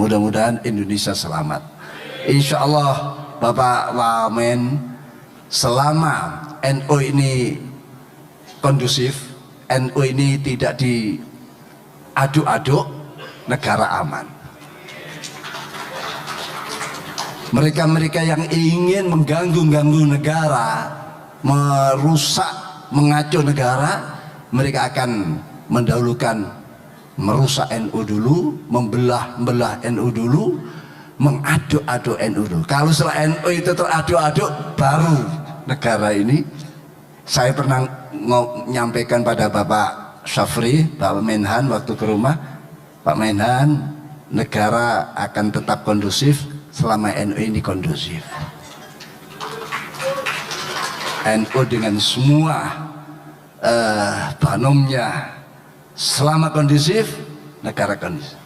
Mudah-mudahan Indonesia selamat. Insya Allah Bapak Wamen, selama NU ini kondusif, NU ini tidak diaduk-aduk, negara aman. Mereka-mereka yang ingin mengganggu negara, merusak, mengacau negara, mereka akan mendahulukan merusak NU dulu, membelah NU dulu, mengaduk-aduk NU dulu. Kalau setelah NU itu teraduk-aduk, baru negara ini. Saya pernah menyampaikan pada Bapak Syafri, Bapak Menhan waktu ke rumah, Pak Menhan, negara akan tetap kondusif selama NU ini kondusif. NU dengan semua banomnya, selama kondusif, negara kondusif.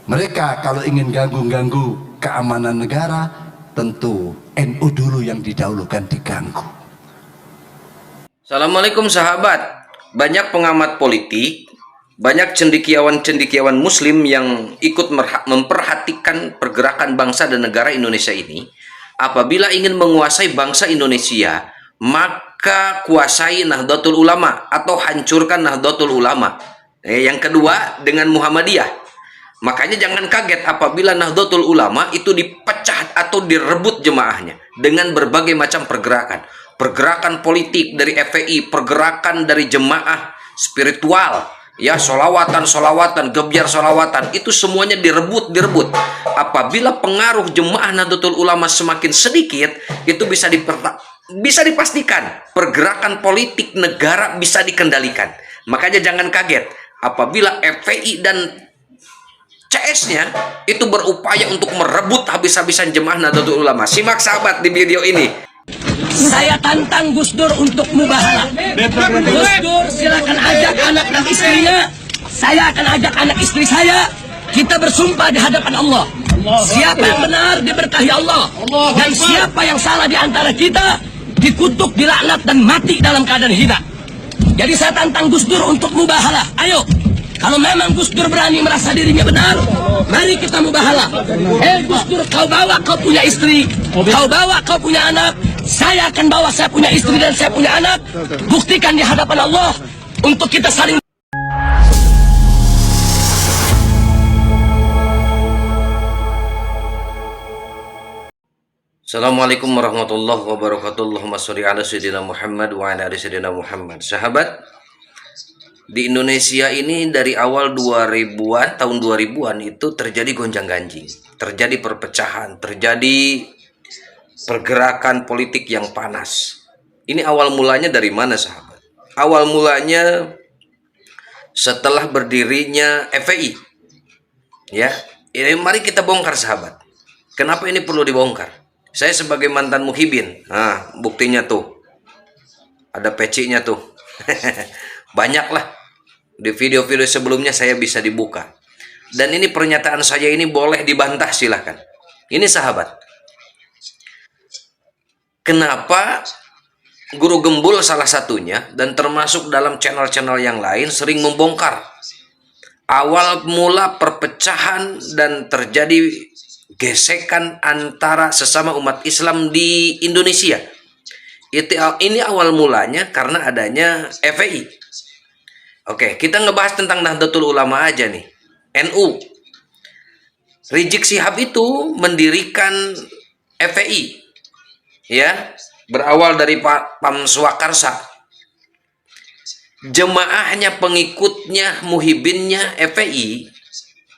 Mereka kalau ingin ganggu keamanan negara, tentu NU dulu yang didahulukan diganggu. Assalamualaikum sahabat. Banyak pengamat politik, banyak cendekiawan-cendekiawan muslim yang ikut memperhatikan pergerakan bangsa dan negara Indonesia ini. Apabila ingin menguasai bangsa Indonesia, maka kuasai Nahdlatul Ulama atau hancurkan Nahdlatul Ulama. Yang kedua dengan Muhammadiyah. Makanya jangan kaget apabila Nahdlatul Ulama itu dipecah atau direbut jemaahnya dengan berbagai macam pergerakan. Pergerakan politik dari FPI, pergerakan dari jemaah spiritual, ya, solawatan, gebyar solawatan, itu semuanya direbut. Apabila pengaruh jemaah Nahdlatul Ulama semakin sedikit, itu bisa dipastikan pergerakan politik negara bisa dikendalikan. Makanya jangan kaget apabila FPI dan CS-nya itu berupaya untuk merebut habis-habisan jemaah Nahdlatul Ulama. Simak sahabat di video ini. Saya tantang Gus Dur untuk mubahalah. Gus Dur silakan ajak anak dan istrinya. Saya akan ajak anak istri saya. Kita bersumpah di hadapan Allah. Siapa yang benar diberkahi Allah. Dan siapa yang salah di antara kita dikutuk, dilaknat dan mati dalam keadaan hina. Jadi saya tantang Gus Dur untuk mubahalah. Ayo. Kalau memang Gus Dur berani merasa dirinya benar, mari kita mubahalah. Gus Dur, kau bawa kau punya istri, kau bawa kau punya anak, saya akan bawa saya punya istri dan saya punya anak. Buktikan di hadapan Allah untuk kita saling. Assalamualaikum warahmatullahi wabarakatuh. Allahumma sholli ala sayyidina Muhammad wa ala ali sayyidina Muhammad. Sahabat, di Indonesia ini dari awal 2000-an, tahun 2000-an itu terjadi gonjang-ganjing, terjadi perpecahan, terjadi pergerakan politik yang panas. Ini awal mulanya dari mana sahabat? Awal mulanya setelah berdirinya FPI. Ya, ini mari kita bongkar sahabat. Kenapa ini perlu dibongkar? Saya sebagai mantan muhibin, nah buktinya tuh, ada pecinya tuh, banyak lah. Di video-video sebelumnya saya bisa dibuka. Dan ini pernyataan saya ini boleh dibantah silahkan. Ini sahabat. Kenapa Guru Gembul salah satunya dan termasuk dalam channel-channel yang lain sering membongkar awal mula perpecahan dan terjadi gesekan antara sesama umat Islam di Indonesia. Ini awal mulanya karena adanya FPI. Oke, kita ngebahas tentang Nahdlatul Ulama aja nih. NU. Rizik Syihab itu mendirikan FPI. Ya, berawal dari Pam Swakarsa. Jemaahnya, pengikutnya, muhibinnya FPI,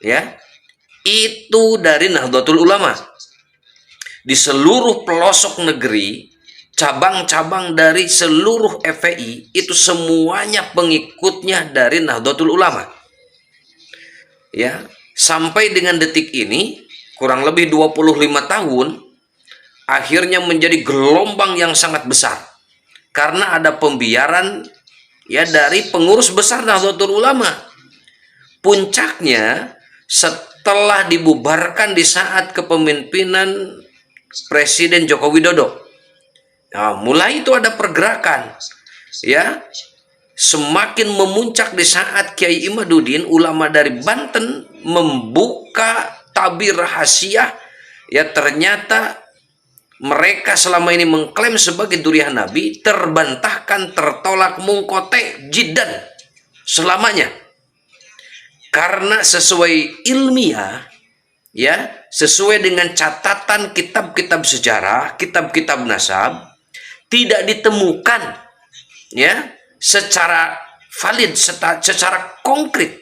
ya, itu dari Nahdlatul Ulama. Di seluruh pelosok negeri, cabang-cabang dari seluruh FPI itu semuanya pengikutnya dari Nahdlatul Ulama. Ya, sampai dengan detik ini kurang lebih 25 tahun akhirnya menjadi gelombang yang sangat besar karena ada pembiaran ya dari pengurus besar Nahdlatul Ulama. Puncaknya setelah dibubarkan di saat kepemimpinan Presiden Joko Widodo. Nah, mulai itu ada pergerakan, ya, semakin memuncak di saat Kiai Imaduddin, ulama dari Banten, membuka tabir rahasia, ya ternyata mereka selama ini mengklaim sebagai durian Nabi terbantahkan, tertolak mungkote jiddan selamanya. Karena sesuai ilmiah, ya, sesuai dengan catatan kitab-kitab sejarah, kitab-kitab nasab, tidak ditemukan, ya, secara valid, secara konkret,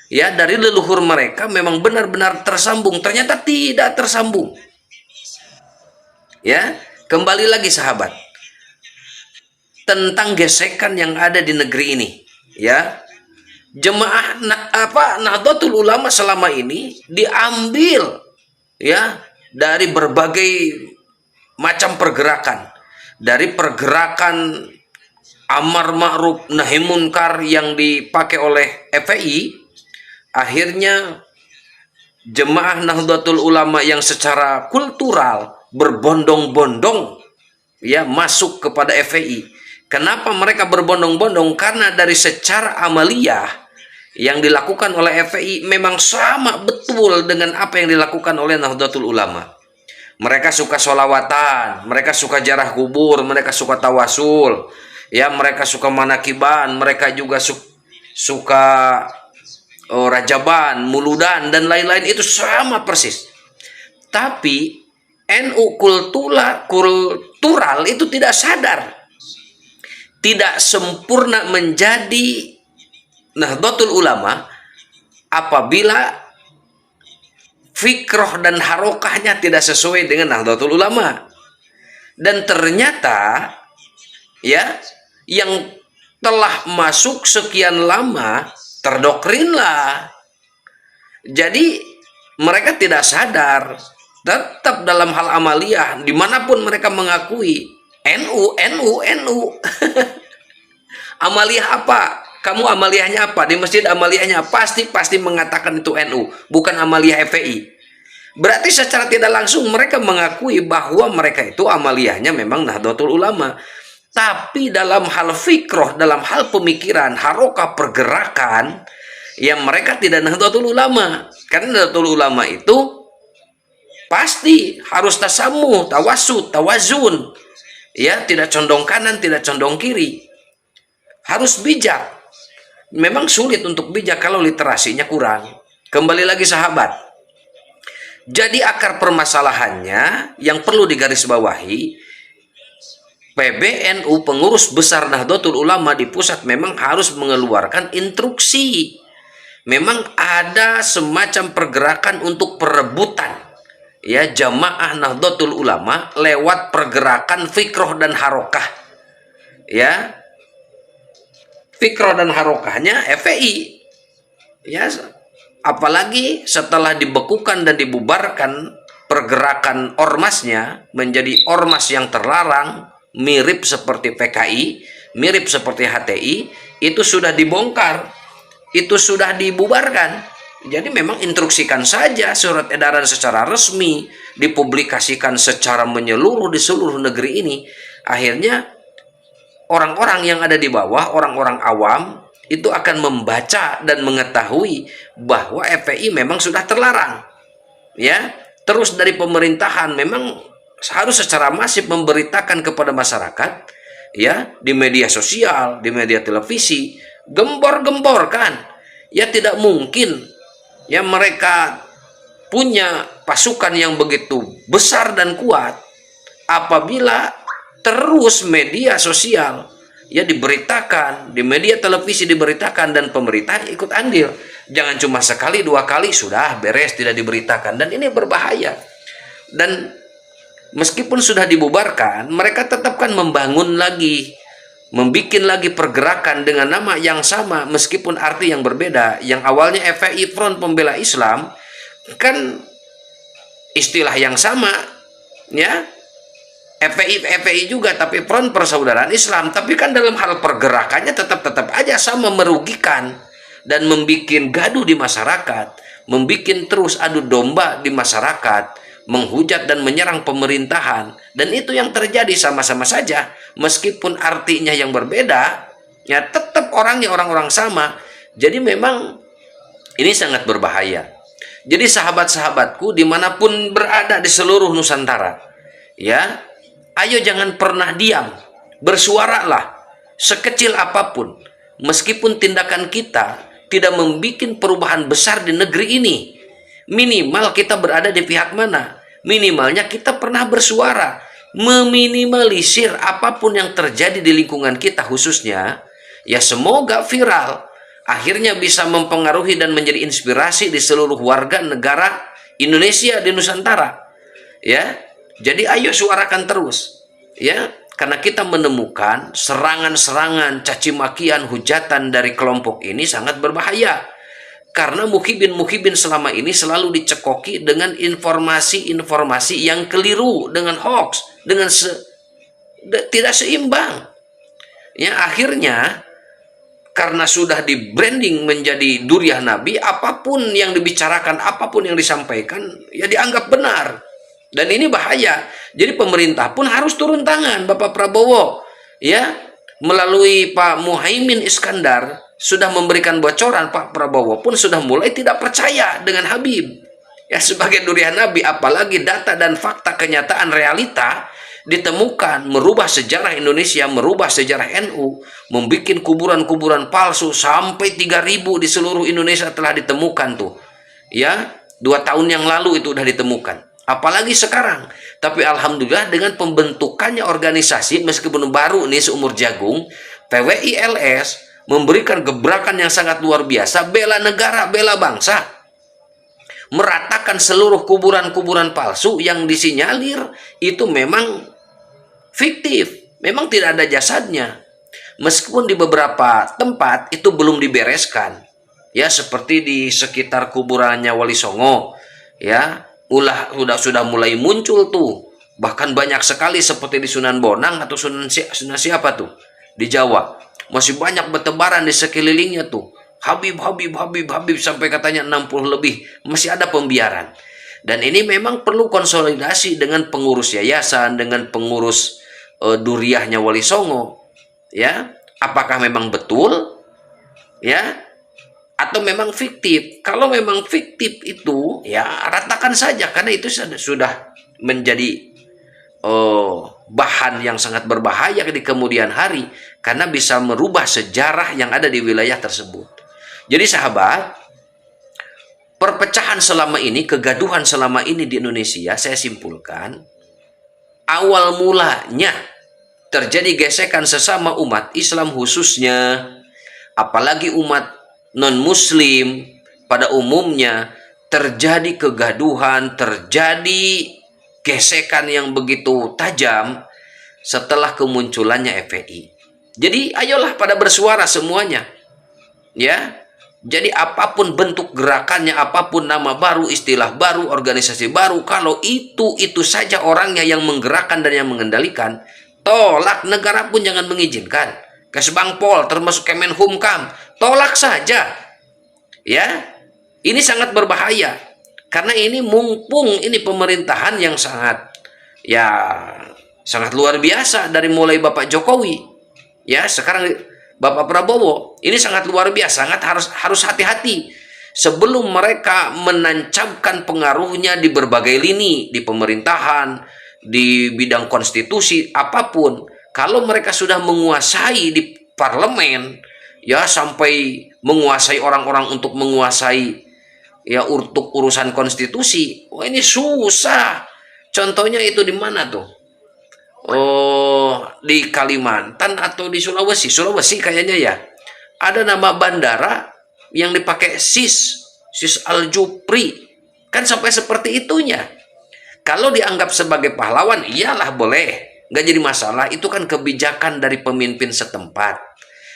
ya, dari leluhur mereka memang benar-benar tersambung. Ternyata tidak tersambung. Ya, kembali lagi sahabat, tentang gesekan yang ada di negeri ini, ya. Jemaah Nahdlatul Ulama selama ini diambil, ya, dari berbagai macam pergerakan, dari pergerakan amar ma'ruf nahi munkar yang dipakai oleh FPI. Akhirnya jemaah Nahdlatul Ulama yang secara kultural berbondong-bondong, ya, masuk kepada FPI. Kenapa mereka berbondong-bondong? Karena dari secara amaliyah yang dilakukan oleh FPI memang sama betul dengan apa yang dilakukan oleh Nahdlatul Ulama. Mereka suka sholawatan, mereka suka jarah kubur, mereka suka tawasul, ya, mereka suka manakiban, mereka juga suka rajaban, muludan, dan lain-lain. Itu sama persis. Tapi NU kultural itu tidak sadar, tidak sempurna menjadi Nahdlatul Ulama apabila fikroh dan harokahnya tidak sesuai dengan Nahdlatul Ulama. Dan ternyata, ya, yang telah masuk sekian lama terdokrinlah. Jadi mereka tidak sadar, tetap dalam hal amaliyah dimanapun mereka mengakui NU amaliyah apa? Kamu amaliyahnya apa? Di masjid amaliyahnya pasti mengatakan itu NU, bukan amaliyah FPI. Berarti secara tidak langsung mereka mengakui bahwa mereka itu amaliyahnya memang Nahdlatul Ulama. Tapi dalam hal fikroh, dalam hal pemikiran, harokah, pergerakan, yang mereka tidak Nahdlatul Ulama. Karena Nahdlatul Ulama itu pasti harus tasamuh, tawasud, tawazun, ya, tidak condong kanan, tidak condong kiri, harus bijak. Memang sulit untuk bijak kalau literasinya kurang. Kembali lagi sahabat, jadi akar permasalahannya yang perlu digarisbawahi, PBNU, pengurus besar Nahdlatul Ulama di pusat, memang harus mengeluarkan instruksi. Memang ada semacam pergerakan untuk perebutan, ya, jamaah Nahdlatul Ulama lewat pergerakan fikroh dan harokah, ya. Fikroh dan harokahnya FPI, ya, apalagi setelah dibekukan dan dibubarkan pergerakan ormasnya menjadi ormas yang terlarang, mirip seperti PKI, mirip seperti HTI, itu sudah dibongkar, itu sudah dibubarkan. Jadi memang instruksikan saja surat edaran secara resmi, dipublikasikan secara menyeluruh di seluruh negeri ini. Akhirnya orang-orang yang ada di bawah, orang-orang awam, itu akan membaca dan mengetahui bahwa FPI memang sudah terlarang, ya. Terus dari pemerintahan memang harus secara masif memberitakan kepada masyarakat, ya, di media sosial, di media televisi, gembor-gemborkan, ya. Tidak mungkin, ya, mereka punya pasukan yang begitu besar dan kuat apabila terus media sosial, ya, diberitakan, di media televisi diberitakan, dan pemerintah ikut andil. Jangan cuma sekali dua kali sudah beres tidak diberitakan, dan ini berbahaya. Dan meskipun sudah dibubarkan, mereka tetap kan membangun lagi, membikin lagi pergerakan dengan nama yang sama meskipun arti yang berbeda. Yang awalnya FPI, Front Pembela Islam, kan istilah yang sama, ya, FPI juga, tapi Front Persaudaraan Islam, tapi kan dalam hal pergerakannya tetap aja sama, merugikan dan membuat gaduh di masyarakat, membuat terus adu domba di masyarakat, menghujat dan menyerang pemerintahan. Dan itu yang terjadi sama-sama saja, meskipun artinya yang berbeda, ya, tetap orangnya orang-orang sama. Jadi memang ini sangat berbahaya. Jadi sahabat-sahabatku dimanapun berada di seluruh Nusantara, ya, ayo jangan pernah diam, bersuaralah sekecil apapun, meskipun tindakan kita tidak membuat perubahan besar di negeri ini. Minimal kita berada di pihak mana? Minimalnya kita pernah bersuara, meminimalisir apapun yang terjadi di lingkungan kita khususnya. Ya semoga viral, akhirnya bisa mempengaruhi dan menjadi inspirasi di seluruh warga negara Indonesia di Nusantara. Ya, jadi ayo suarakan terus. Ya, karena kita menemukan serangan-serangan, caci makian, hujatan dari kelompok ini sangat berbahaya. Karena muhibin selama ini selalu dicekoki dengan informasi-informasi yang keliru, dengan hoax, dengan tidak seimbang. Ya, akhirnya karena sudah di branding menjadi duriah Nabi, apapun yang dibicarakan, apapun yang disampaikan, ya dianggap benar. Dan ini bahaya. Jadi pemerintah pun harus turun tangan, Bapak Prabowo, ya, melalui Pak Muhaimin Iskandar sudah memberikan bocoran. Pak Prabowo pun sudah mulai tidak percaya dengan Habib, ya, sebagai durian Nabi. Apalagi data dan fakta kenyataan realita ditemukan merubah sejarah Indonesia, merubah sejarah NU, membuat kuburan-kuburan palsu sampai 3.000 di seluruh Indonesia telah ditemukan tuh, ya, 2 tahun yang lalu itu sudah ditemukan. Apalagi sekarang. Tapi alhamdulillah dengan pembentukannya organisasi, meskipun baru nih seumur jagung, PWILS memberikan gebrakan yang sangat luar biasa, bela negara, bela bangsa, meratakan seluruh kuburan-kuburan palsu yang disinyalir itu memang fiktif, memang tidak ada jasadnya. Meskipun di beberapa tempat itu belum dibereskan, ya, seperti di sekitar kuburannya Wali Songo, ya, sudah mulai muncul tuh, bahkan banyak sekali seperti di Sunan Bonang atau Sunan siapa tuh di Jawa. Masih banyak bertebaran di sekelilingnya tuh. Habib sampai katanya 60 lebih. Masih ada pembiaran. Dan ini memang perlu konsolidasi dengan pengurus yayasan, dengan pengurus duriahnya Wali Songo. Ya, apakah memang betul? Ya, atau memang fiktif? Kalau memang fiktif itu, ya ratakan saja, karena itu sudah menjadi bahan yang sangat berbahaya di kemudian hari, karena bisa merubah sejarah yang ada di wilayah tersebut. Jadi sahabat, perpecahan selama ini, kegaduhan selama ini di Indonesia, saya simpulkan, awal mulanya terjadi gesekan sesama umat Islam khususnya, apalagi umat non-muslim pada umumnya, terjadi kegaduhan, terjadi gesekan yang begitu tajam setelah kemunculannya FPI. Jadi ayolah pada bersuara semuanya, ya. Jadi apapun bentuk gerakannya, apapun nama baru, istilah baru, organisasi baru, kalau itu saja orangnya yang menggerakkan dan yang mengendalikan, tolak. Negara pun jangan mengizinkan. Kesbangpol termasuk Kemenhumkam, tolak saja, ya. Ini sangat berbahaya. Karena ini mumpung ini pemerintahan yang sangat luar biasa dari mulai Bapak Jokowi, ya, sekarang Bapak Prabowo, ini sangat luar biasa, sangat harus hati-hati sebelum mereka menancapkan pengaruhnya di berbagai lini, di pemerintahan, di bidang konstitusi, apapun. Kalau mereka sudah menguasai di parlemen, ya, sampai menguasai orang-orang untuk menguasai, ya, untuk urusan konstitusi, wah ini susah. Contohnya itu di mana tuh? Oh, di Kalimantan atau di Sulawesi kayaknya, ya. Ada nama bandara yang dipakai Sis Al Jupri, kan sampai seperti itunya. Kalau dianggap sebagai pahlawan, iyalah boleh, nggak jadi masalah. Itu kan kebijakan dari pemimpin setempat,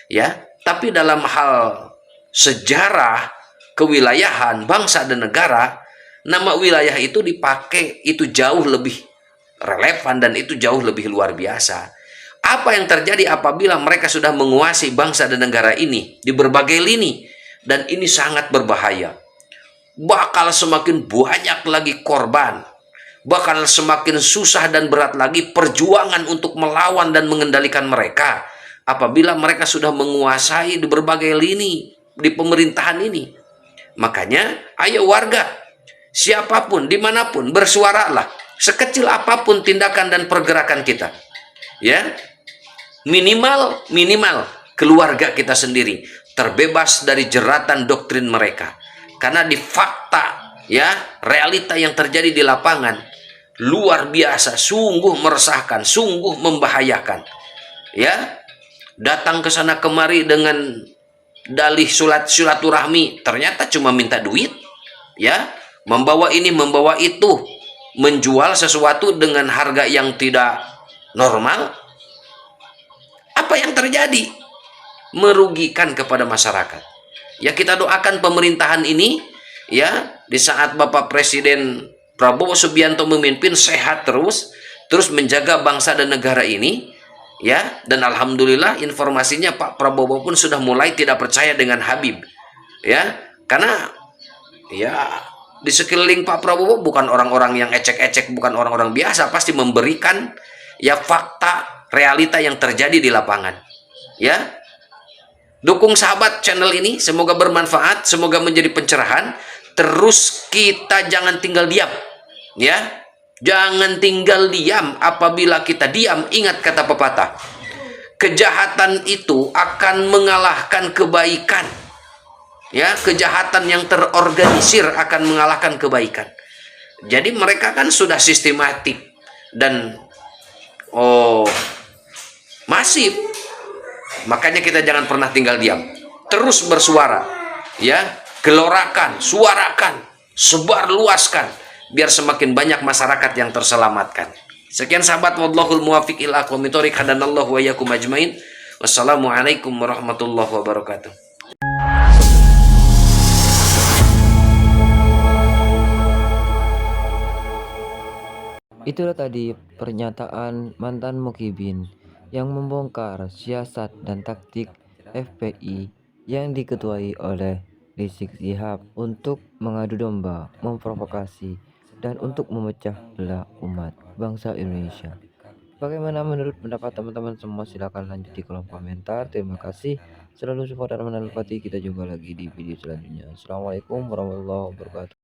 ya. Tapi dalam hal sejarah, kewilayahan, bangsa dan negara, nama wilayah itu dipakai itu jauh lebih relevan dan itu jauh lebih luar biasa. Apa yang terjadi apabila mereka sudah menguasai bangsa dan negara ini di berbagai lini, dan ini sangat berbahaya. Bakal semakin banyak lagi korban, bakal semakin susah dan berat lagi perjuangan untuk melawan dan mengendalikan mereka apabila mereka sudah menguasai di berbagai lini di pemerintahan ini. Makanya ayo warga, Siapapun, dimanapun, bersuaralah. Sekecil apapun tindakan dan pergerakan kita. Ya, minimal keluarga kita sendiri terbebas dari jeratan doktrin mereka. Karena di fakta, ya, realita yang terjadi di lapangan luar biasa, sungguh meresahkan, sungguh membahayakan. Ya, datang ke sana kemari dengan dalih silaturahmi, ternyata cuma minta duit. Ya, membawa ini, membawa itu, menjual sesuatu dengan harga yang tidak normal. Apa yang terjadi? Merugikan kepada masyarakat. Ya, kita doakan pemerintahan ini, ya, di saat Bapak Presiden Prabowo Subianto memimpin, sehat terus menjaga bangsa dan negara ini, ya. Dan alhamdulillah informasinya Pak Prabowo pun sudah mulai tidak percaya dengan Habib, ya, karena ya di sekeliling Pak Prabowo bukan orang-orang yang ecek-ecek, bukan orang-orang biasa, pasti memberikan ya fakta realita yang terjadi di lapangan. Ya, dukung sahabat channel ini, semoga bermanfaat, semoga menjadi pencerahan. Terus kita jangan tinggal diam, ya, jangan tinggal diam. Apabila kita diam, ingat kata pepatah, kejahatan itu akan mengalahkan kebaikan. Ya, kejahatan yang terorganisir akan mengalahkan kebaikan. Jadi mereka kan sudah sistematik dan masif. Makanya kita jangan pernah tinggal diam. Terus bersuara, ya, gelorakan, suarakan, sebarluaskan, biar semakin banyak masyarakat yang terselamatkan. Sekian sahabat, wallahul muwaffiq ila aqwamit thoriq, hadanallahu wa iyyakum ajmain. Wassalamualaikum warahmatullahi wabarakatuh. Itulah tadi pernyataan mantan Mukibin yang membongkar siasat dan taktik FPI yang diketuai oleh Rizik Syihab untuk mengadu domba, memprovokasi, dan untuk memecah belah umat bangsa Indonesia. Bagaimana menurut pendapat teman-teman semua? Silahkan lanjut di kolom komentar. Terima kasih selalu support dan menepati. Kita jumpa lagi di video selanjutnya. Assalamualaikum warahmatullahi wabarakatuh.